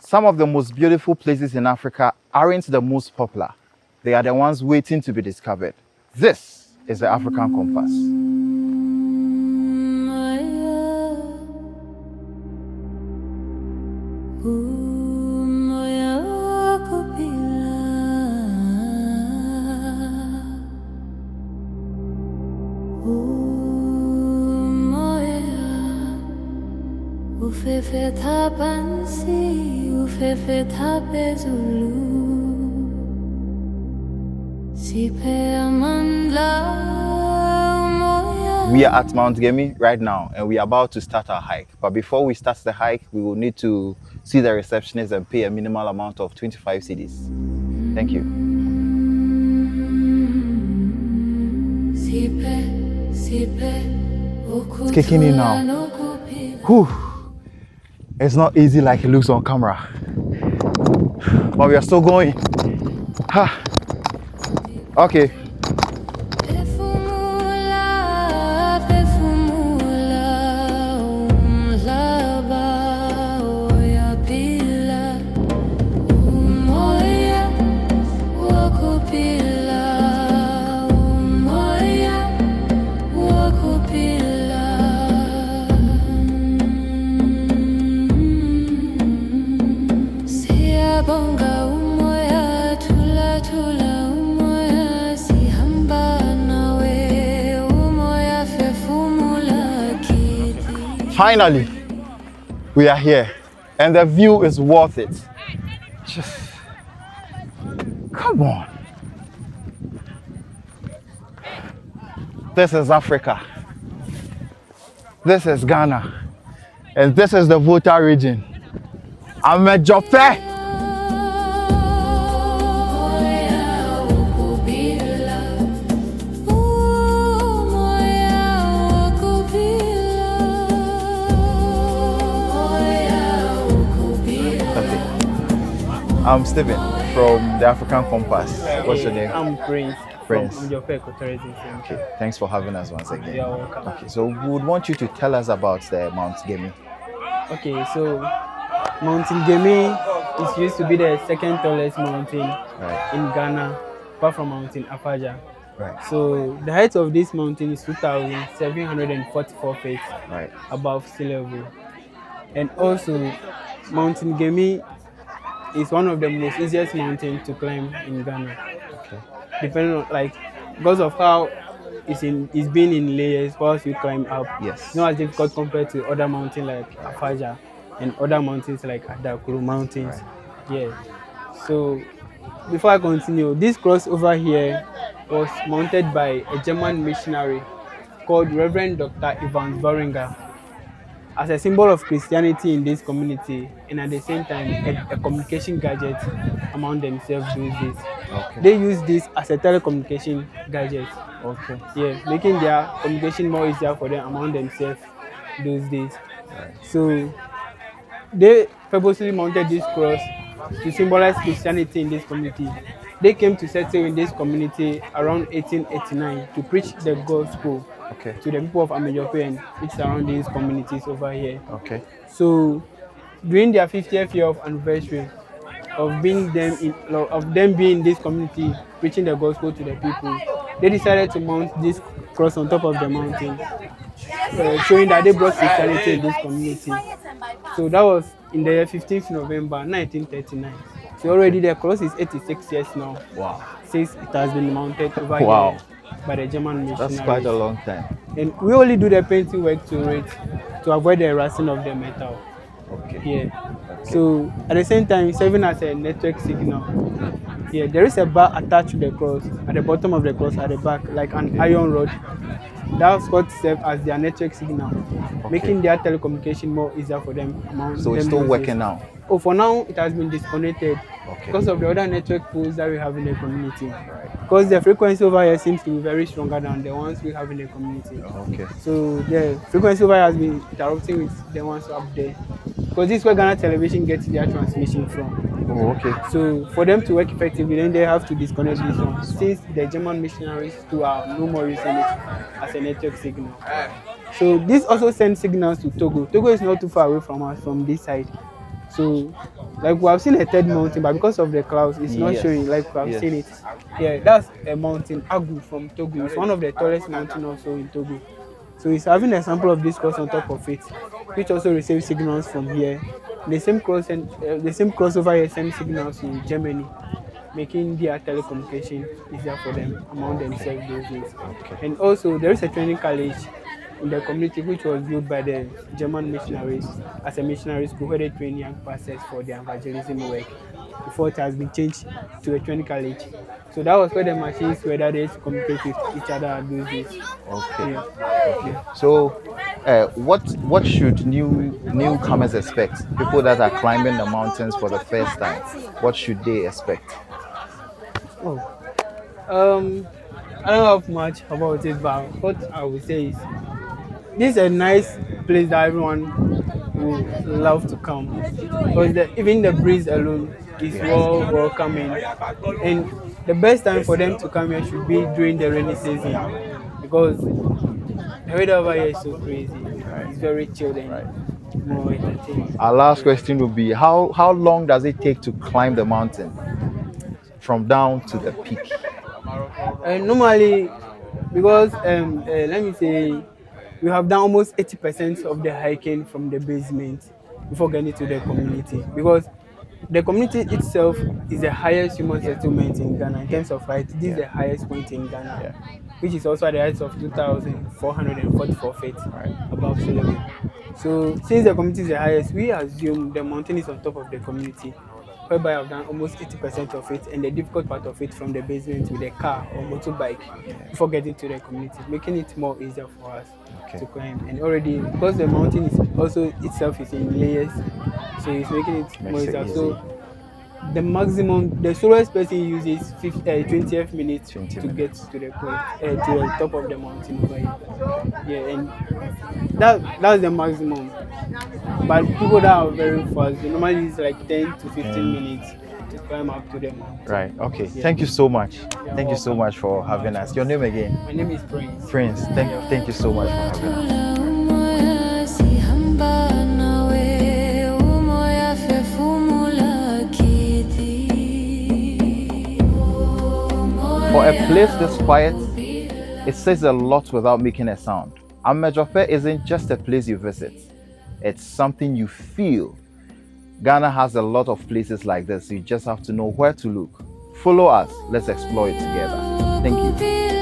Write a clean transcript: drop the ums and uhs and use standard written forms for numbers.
Some of the most beautiful places in Africa aren't the most popular. They are the ones waiting to be discovered. This is the African Compass. We are at Mount Gemi right now and we are about to start our hike. But before we start the hike, we will need to see the receptionist and pay a minimal amount of 25 cedis. Thank you. It's kicking in now. Whew. It's not easy like it looks on camera. But we are still going. Ha. Okay. Finally, we are here and the view is worth it. Just come on. This is Africa. This is Ghana. And this is the Volta Region. Amedzofe. I'm Stephen from the African Compass. What's your name? I'm Prince. Prince. From Amedzofe. Okay, thanks for having us once again. You're welcome. Okay, so we would want you to tell us about the Mount Gemi. Okay, so Mount Gemi is used to be the second tallest mountain in Ghana, apart from Mountain Afaja. Right. So the height of this mountain is 2,744 feet above sea level. And also, Mount Gemi is one of the most easiest mountains to climb in Ghana. Okay. Depending on because of how it's been in layers whilst you climb up. Yes. It's not as difficult compared to other mountains like Afaja and other mountains like Adakuru mountains. Right. Yeah. So before I continue, this cross over here was mounted by a German missionary called Reverend Dr. Ivan Boringer as a symbol of Christianity in this community, and at the same time a communication gadget among themselves those days. Okay. They use this as a telecommunication gadget. Okay. Yeah, making their communication more easier for them among themselves those days. Right. So they purposely mounted this cross to symbolize Christianity in this community. They came to settle in this community around 1889 to preach the gospel to the people of Amedzofe and its surrounding communities over here. Okay. So during their 50th year of anniversary of them being in this community preaching the gospel to the people, they decided to mount this cross on top of the mountain, showing that they brought Christianity in this community. So that was in the 15th November 1939. So already the cross is 86 years now. Wow. Since it has been mounted over here by the German missionaries. That's quite a long time. And we only do the painting work to it to avoid the rusting of the metal. Okay. Yeah. Okay. So at the same time, serving as a network signal. Yeah, there is a bar attached to the cross at the bottom of the cross at the back, like an iron rod. That's what serves as their network signal, making their telecommunication more easier for them. So it's still working now? Oh, for now, it has been disconnected because of the other network poles that we have in the community. Right. Because the frequency over here seems to be very stronger than the ones we have in the community. Okay. So the frequency over here has been interrupting with the ones up there. Because this is where Ghana Television gets their transmission from. Oh, okay. So for them to work effectively, then they have to disconnect this one. Since the German missionaries too are no more using it as a network signal. So this also sends signals to Togo. Togo is not too far away from us from this side. So Like we have seen a third mountain, but because of the clouds, it's not Yes. showing. Like we have Yes. seen it. Yeah, that's a mountain, Agu from Togo. It's one of the tallest mountain also in Togo. So it's having a sample of this cross on top of it, which also receives signals from here. The same cross and the same crossover here sends signals to Germany, making their telecommunication easier for them among themselves those days. Okay. And also there is a training college in the community which was built by the German missionaries as a missionary school where they train young pastors for their evangelism work before it has been changed to a training college. So that was where the machines were that they used to communicate with each other at those days. Okay. Yeah. Okay. So, what should newcomers expect? People that are climbing the mountains for the first time, what should they expect? Oh. I don't have much about it, but what I would say is this is a nice place that everyone would love to come because even the breeze alone is welcoming, and the best time for them to come here should be during the rainy season because the weather over here is so crazy. It's very chilled and more entertaining. Our last question would be how long does it take to climb the mountain from down to the peak? Normally, because let me say, we have done almost 80% of the hiking from the basement before getting to the community. Because the community itself is the highest human settlement in Ghana in terms of height. This is the highest point in Ghana, which is also at the height of 2,444 feet above sea level. So, since the community is the highest, we assume the mountain is on top of the community, whereby I've done almost 80% of it, and the difficult part of it from the basement with a car or motorbike before getting to the community, making it more easier for us to climb. And already, because the mountain is also itself is in layers, so it's making it more easier. So the slowest person uses 20th minute to get to the top of the mountain over here. Yeah, and that's the maximum. But people that are very fast, they normally use like 10 to 15 minutes to climb up to the mountain. Right. Okay. Thank you so much. Thank you so welcome. much for having us. Your name again? My name is Prince. Prince. Thank you so much for having us. For a place this quiet, it says a lot without making a sound. Amedzofe isn't just a place you visit, it's something you feel. Ghana has a lot of places like this, you just have to know where to look. Follow us, let's explore it together. Thank you.